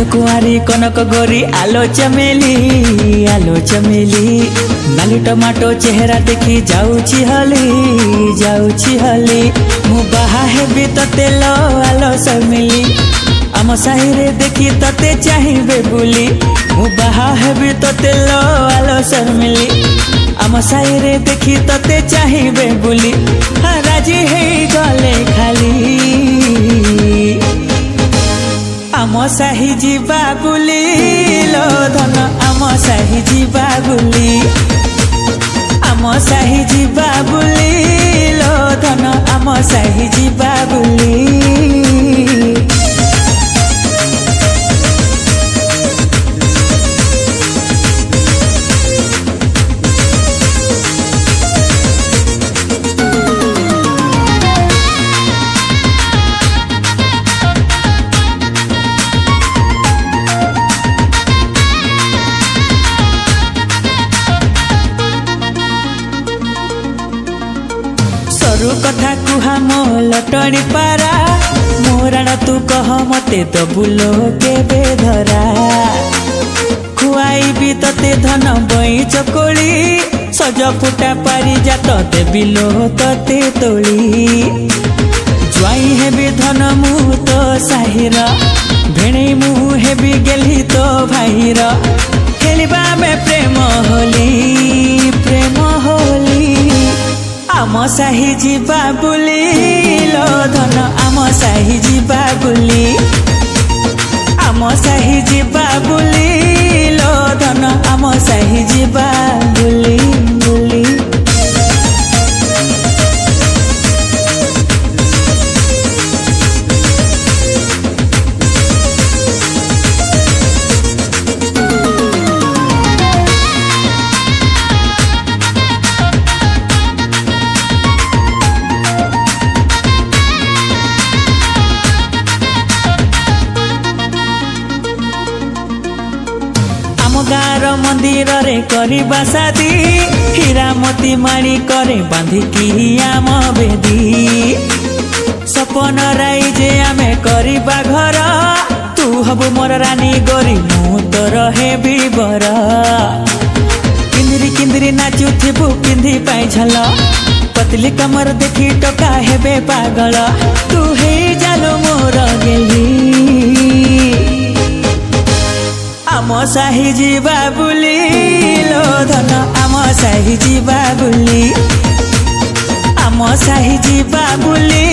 राजकुमारी कनक गोरी आलो चमेली नाली टमाटो चेहरा देखी जाऊची हली मु बाहा हेबी तते लो आलो समिली आम साही रे देखी तते चाहिए बुली मु बाहा हेबी तते लो आलो शर्मिली आम साही रे देखी तते चाहिए बुली हाँ राजी है गले खाली आम साही जीवा बुली लो धन आम साही जीवा बुली आम साही जीवा बुली लो धन आम साही जीवा बुली सरू कथा कुहा मो लटणी पारा मोराण तू कह मते तो बुलो केबे धरा खुआई भी तते धन बई चकोली सज फुटा पारी जात देबिलो तते तोली ज्वाई हेबी धन मु तो साहिर भेणे मु हेबी गेली तो भाईर खेलिबा में प्रेम होली आम साही जीवा बुली लो धन आम साही जीवा बुली आम साही जीवा बुली लो धन आम साही जीवा बुली बुली गार मंदिर रे करिबा शादी हीरा मोती माणी करे बांधिकी आम बेदी सपन राई जे आमे करिबा घर तू हबु मोर रानी गोरी मु तो रहे बीबर किंदरी किंदरी नाचुथिबु पिंधी पाई झल पतली कमर देखी टका हेबे पागल तू हे जालो मोर गेली आम साही जीवा बुली लो धन आम साही जीवा बुली आम साही जीवा बुली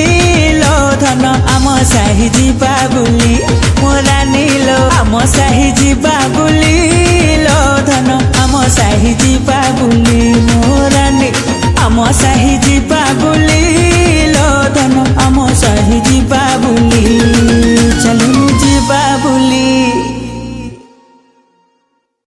लो धन आम साही जीवा बुली मोरा नीलो आम साही जीवा बुली लो धन आम साही जीवा बुली मोरा नी आम साही जीवा बुली।